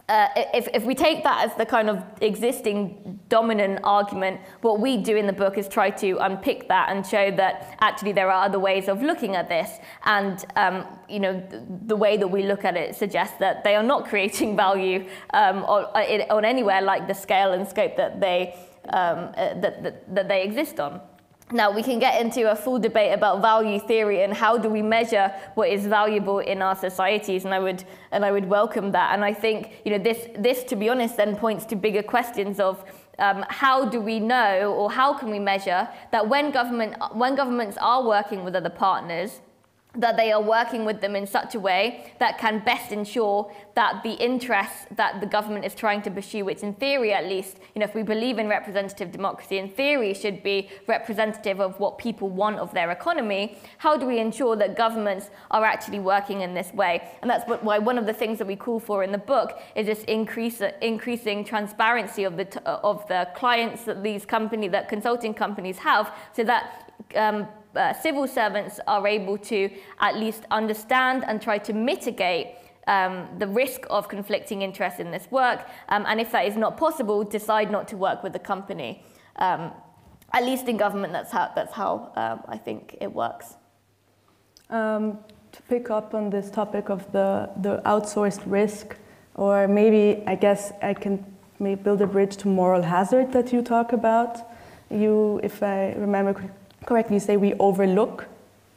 If we take that as the kind of existing dominant argument, what we do in the book is try to unpick that and show that actually there are other ways of looking at this. And the way that we look at it suggests that they are not creating value on anywhere like the scale and scope that they exist on. Now, we can get into a full debate about value theory and how do we measure what is valuable in our societies, and I would welcome that. And I think this, to be honest, then points to bigger questions of how do we know, or how can we measure that when governments are working with other partners, that they are working with them in such a way that can best ensure that the interests that the government is trying to pursue, which in theory at least, if we believe in representative democracy, in theory should be representative of what people want of their economy, how do we ensure that governments are actually working in this way? And that's why one of the things that we call for in the book is this increasing transparency of the clients that consulting companies have, so that civil servants are able to at least understand and try to mitigate the risk of conflicting interests in this work, and if that is not possible, decide not to work with the company. At least in government, that's how I think it works. To pick up on this topic of the outsourced risk, Or maybe, I guess I can maybe build a bridge to moral hazard that you talk about. You, if I remember correctly, you say we overlook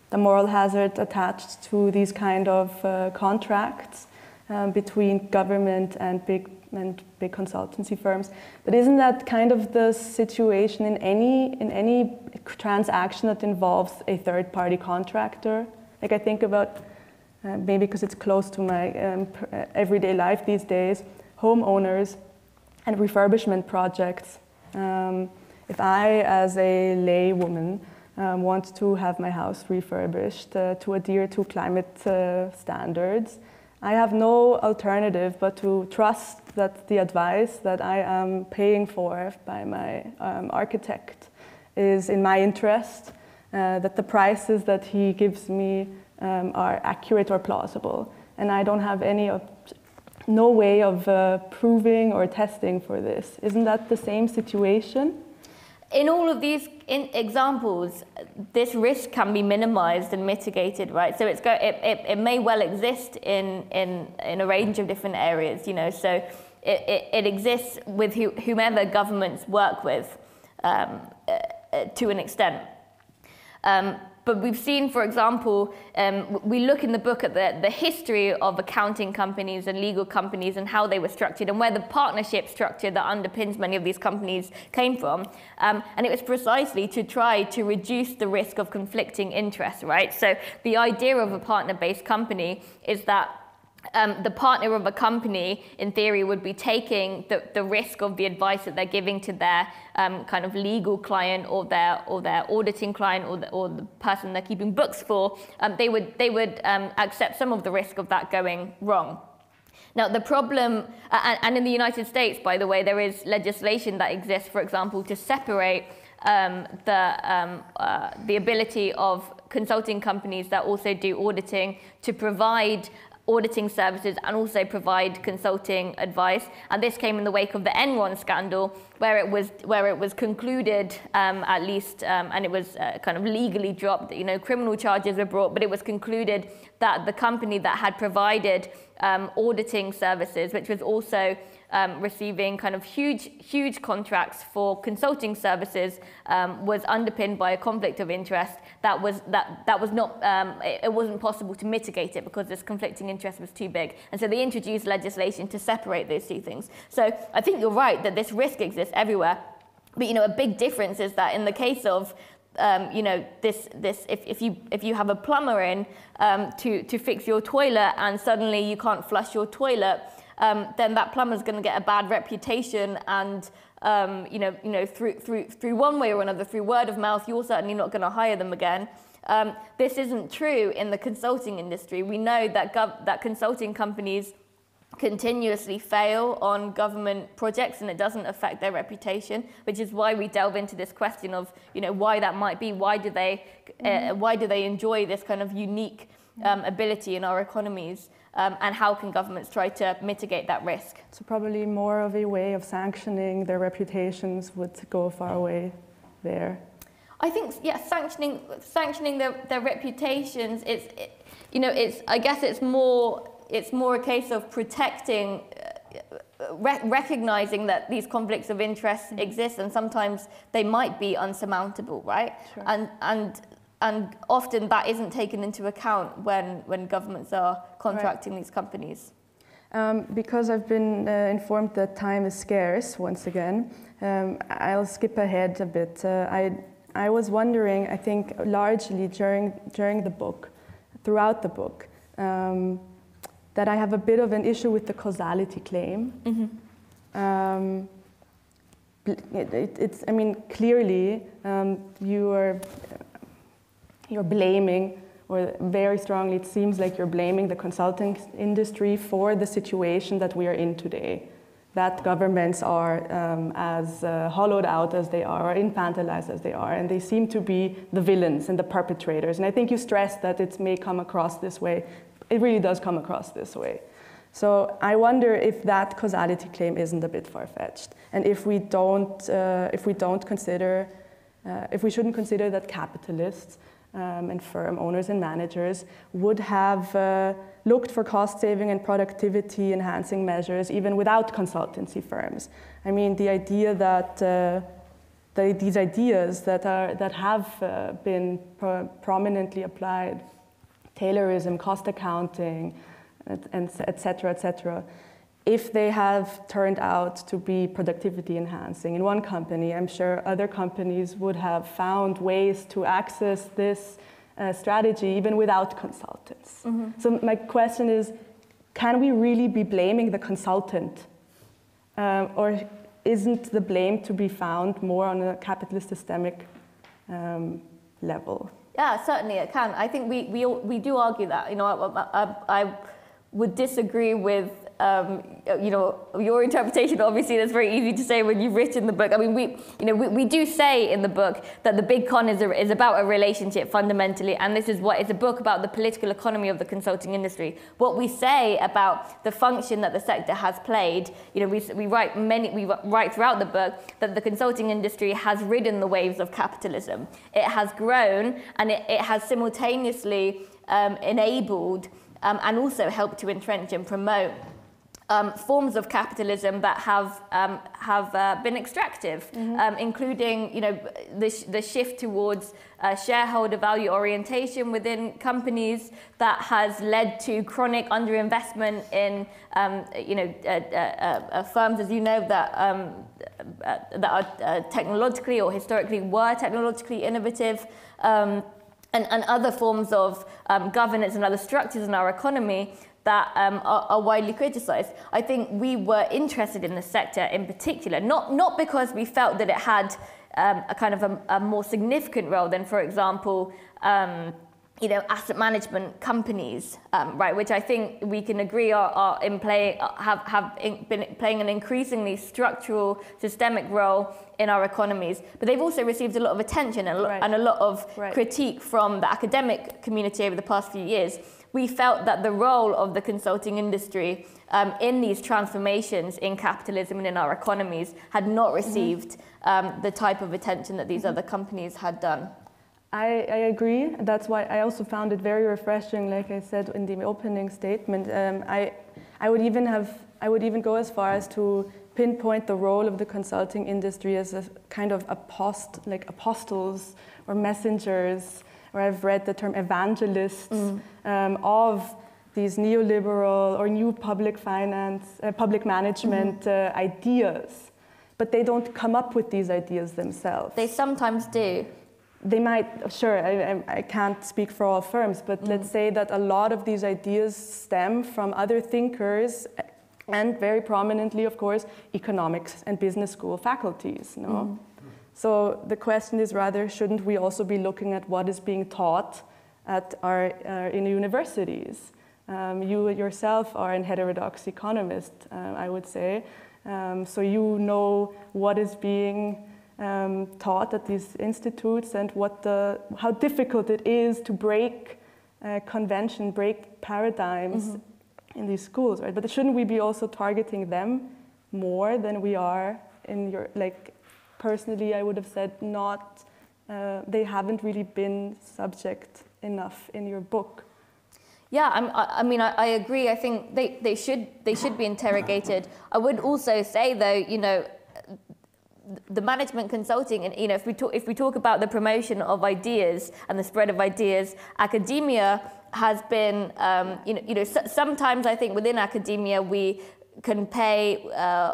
the moral hazard attached to these kind of contracts between government and big consultancy firms. But isn't that kind of the situation in any transaction that involves a third-party contractor? Like I think about, maybe because it's close to my everyday life these days, homeowners and refurbishment projects. If I, as a lay woman, want to have my house refurbished to adhere to climate standards, I have no alternative but to trust that the advice that I am paying for by my architect is in my interest, that the prices that he gives me are accurate or plausible. And I don't have no way of proving or testing for this. Isn't that the same situation? In all of these examples, this risk can be minimized and mitigated, right? So it may well exist in a range of different areas, you know. So it exists with whomever governments work with to an extent. But we've seen, for example, we look in the book at the history of accounting companies and legal companies and how they were structured and where the partnership structure that underpins many of these companies came from. And it was precisely to try to reduce the risk of conflicting interests, right? So the idea of a partner-based company is that the partner of a company, in theory, would be taking the risk of the advice that they're giving to their kind of legal client or their auditing client or the person they're keeping books for. They would accept some of the risk of that going wrong. Now, the problem, and in the United States, by the way, there is legislation that exists, for example, to separate the ability of consulting companies that also do auditing to provide auditing services and also provide consulting advice. And this came in the wake of the Enron scandal, where it was concluded, at least, and it was kind of legally dropped. You know, criminal charges were brought, but it was concluded that the company that had provided auditing services, which was also receiving kind of huge contracts for consulting services, was underpinned by a conflict of interest that was not, it wasn't possible to mitigate it because this conflicting interest was too big. And so they introduced legislation to separate those two things. So I think you're right that this risk exists everywhere. But, you know, a big difference is that in the case of you know, if you have a plumber in to fix your toilet and suddenly you can't flush your toilet, then that plumber's going to get a bad reputation, and you know, through one way or another, through word of mouth, you're certainly not going to hire them again. This isn't true in the consulting industry. We know that consulting companies continuously fail on government projects, and it doesn't affect their reputation, which is why we delve into this question of, you know, why that might be. Why do they enjoy this kind of unique ability in our economies, and how can governments try to mitigate that risk? So probably more of a way of sanctioning their reputations would go far away there. I think, yeah, sanctioning their reputations. I guess it's more a case of protecting, recognizing that these conflicts of interest exist, and sometimes they might be unsurmountable, right? Sure. And often that isn't taken into account when governments are contracting these companies. Because I've been informed that time is scarce, once again, I'll skip ahead a bit. I was wondering, I think largely during the book, throughout the book, that I have a bit of an issue with the causality claim. Mm-hmm. I mean, clearly you're blaming, or very strongly it seems like you're blaming the consulting industry for the situation that we are in today. That governments are as hollowed out as they are, or infantilized as they are, and they seem to be the villains and the perpetrators. And I think you stressed that it may come across this way. It really does come across this way. So I wonder if that causality claim isn't a bit far-fetched, and if we shouldn't consider that capitalists and firm owners and managers would have looked for cost-saving and productivity-enhancing measures even without consultancy firms. I mean, the idea that these ideas that have been prominently applied, Taylorism, cost accounting, and et cetera, if they have turned out to be productivity enhancing in one company, I'm sure other companies would have found ways to access this strategy even without consultants. Mm-hmm. So my question is, can we really be blaming the consultant? Or isn't the blame to be found more on a capitalist systemic level? Yeah, certainly it can. I think we do argue that. You know, I would disagree with you know, your interpretation. Obviously, that's very easy to say when you've written the book. I mean, we do say in the book that the big con is about a relationship fundamentally, and this is what it's a book about the political economy of the consulting industry. What we say about the function that the sector has played, you know, we write throughout the book that the consulting industry has ridden the waves of capitalism. It has grown, and it has simultaneously enabled and also helped to entrench and promote forms of capitalism that have been extractive, mm-hmm. Including, you know, the shift towards shareholder value orientation within companies that has led to chronic underinvestment in, you know, firms, as you know, that are technologically or historically were technologically innovative. And other forms of governance and other structures in our economy that are widely criticized. I think we were interested in the sector in particular, not because we felt that it had a kind of a more significant role than, for example, you know, asset management companies, right, which I think we can agree have been playing an increasingly structural, systemic role in our economies. But they've also received a lot of attention and a lot of critique from the academic community over the past few years. We felt that the role of the consulting industry in these transformations in capitalism and in our economies had not received the type of attention that these other companies had done. I agree. That's why I also found it very refreshing, like I said in the opening statement. I would even go as far as to pinpoint the role of the consulting industry as a kind of apostles or messengers, or I've read the term evangelists of these neoliberal or new public management ideas. But they don't come up with these ideas themselves. They sometimes do. They might, sure, I can't speak for all firms, but let's say that a lot of these ideas stem from other thinkers, and very prominently, of course, economics and business school faculties. You know? So the question is rather, shouldn't we also be looking at what is being taught at in universities? You yourself are an heterodox economist, I would say, so you know what is being taught at these institutes and how difficult it is to break convention, break paradigms in these schools, right? But shouldn't we be also targeting them more than we are in your, like, personally, I would have said not, they haven't really been subject enough in your book. Yeah, I mean, I agree. I think they should be interrogated. I would also say, though, you know, the management consulting, and you know, if we talk about the promotion of ideas and the spread of ideas, academia has been, you know, sometimes I think within academia we can pay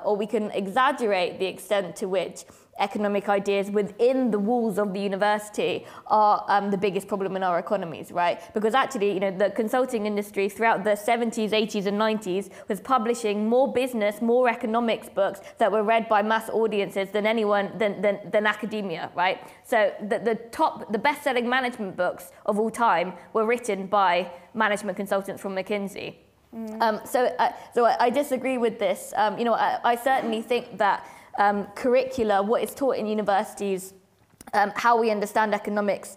or we can exaggerate the extent to which economic ideas within the walls of the university are the biggest problem in our economies, right? Because actually, you know, the consulting industry throughout the 70s, 80s, and 90s was publishing more business, more economics books that were read by mass audiences than than academia, right? So the best-selling management books of all time were written by management consultants from McKinsey. So I disagree with this. You know, I certainly think that curricula, what is taught in universities, how we understand economics,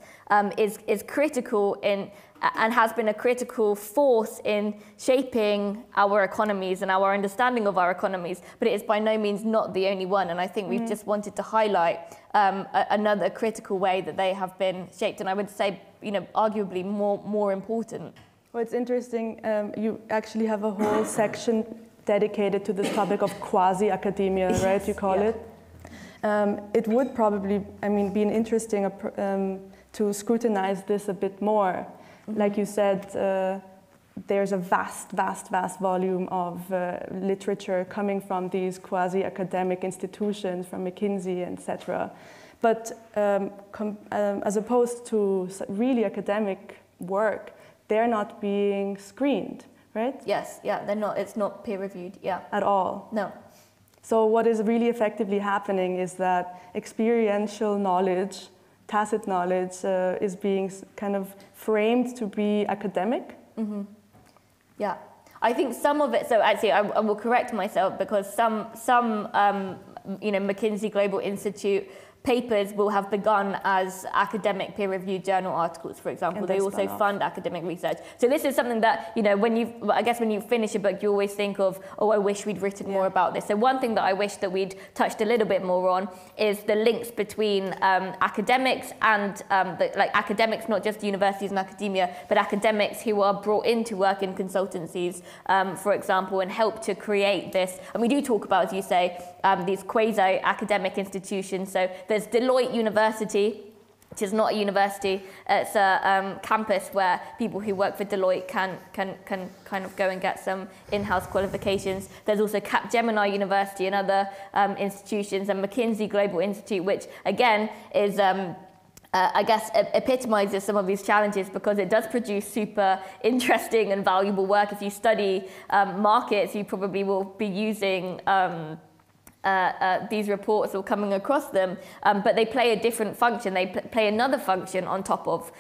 is critical in and has been a critical force in shaping our economies and our understanding of our economies, but it is by no means not the only one. And I think we've just wanted to highlight another critical way that they have been shaped, and I would say, arguably more important. Well, it's interesting. You actually have a whole section dedicated to this topic of quasi-academia, yes, right? You call it. It would probably, be interesting to scrutinize this a bit more. Like you said, there's a vast volume of literature coming from these quasi-academic institutions, from McKinsey, etc. But as opposed to really academic work, they're not being screened, right? Yes, yeah, they're not. It's not peer-reviewed, yeah. At all? No. So what is really effectively happening is that experiential knowledge, tacit knowledge, is being kind of framed to be academic. Mm-hmm. Yeah, I think some of it. So actually, I will correct myself, because some McKinsey Global Institute papers will have begun as academic peer-reviewed journal articles, for example. They also fund academic research. So this is something that, when you finish a book, you always think of, oh, I wish we'd written more about this. So one thing that I wish that we'd touched a little bit more on is the links between academics and academics, not just universities and academia, but academics who are brought in to work in consultancies, for example, and help to create this. And we do talk about, as you say, these quasi-academic institutions. So there's Deloitte University, which is not a university. It's a campus where people who work for Deloitte can kind of go and get some in-house qualifications. There's also Capgemini University and other institutions, and McKinsey Global Institute, which again is I guess epitomizes some of these challenges, because it does produce super interesting and valuable work. If you study markets, you probably will be using these reports or coming across them, but they play a different function. They play another function on top of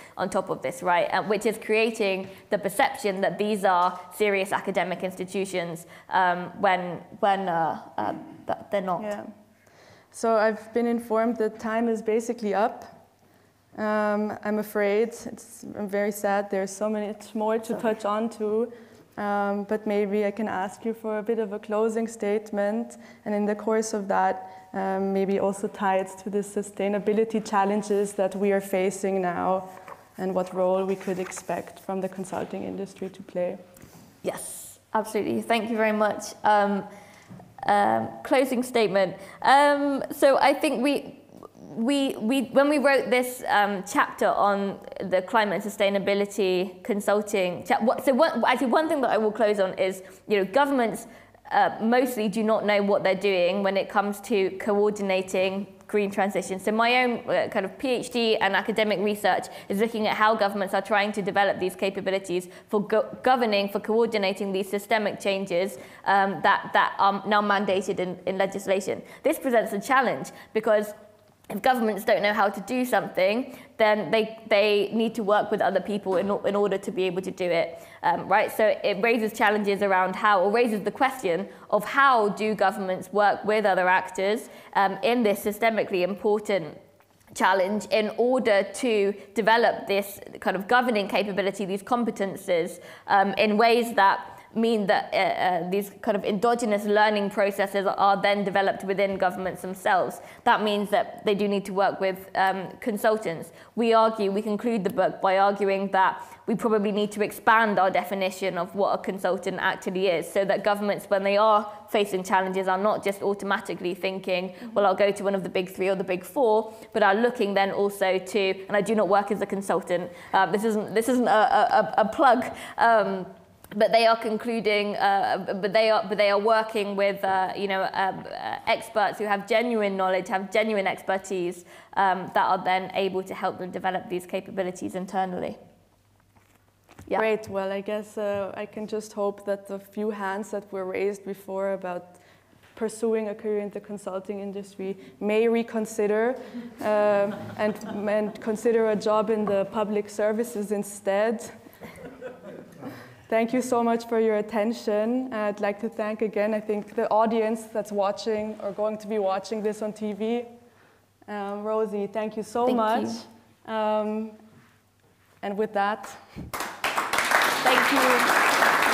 this, right? Which is creating the perception that these are serious academic institutions when they're not. Yeah. So I've been informed that time is basically up. I'm afraid. I'm very sad. There's so much more to touch on to. But maybe I can ask you for a bit of a closing statement, and in the course of that, maybe also tie it to the sustainability challenges that we are facing now, and what role we could expect from the consulting industry to play. Yes, absolutely. Thank you very much. Closing statement. So I think when we wrote this chapter on the climate and sustainability consulting, one thing that I will close on is, governments mostly do not know what they're doing when it comes to coordinating green transition. So my own kind of PhD and academic research is looking at how governments are trying to develop these capabilities for governing, for coordinating these systemic changes that are now mandated in legislation. This presents a challenge, because if governments don't know how to do something, then they need to work with other people in order to be able to do it, right? So it raises challenges around raises the question of how do governments work with other actors in this systemically important challenge in order to develop this kind of governing capability, these competences, in ways that mean that these kind of endogenous learning processes are then developed within governments themselves. That means that they do need to work with consultants. We conclude the book by arguing that we probably need to expand our definition of what a consultant actually is, so that governments, when they are facing challenges, are not just automatically thinking, well, I'll go to one of the big three or the big four, but are looking then also to, and I do not work as a consultant, this isn't a plug, but they are concluding, but they are working with experts who have genuine knowledge, have genuine expertise, that are then able to help them develop these capabilities internally. Yeah. Great. Well, I guess I can just hope that the few hands that were raised before about pursuing a career in the consulting industry may reconsider and consider a job in the public services instead. Thank you so much for your attention. I'd like to thank again, I think, the audience that's watching or going to be watching this on TV. Rosie, thank you so much. And with that... Thank you.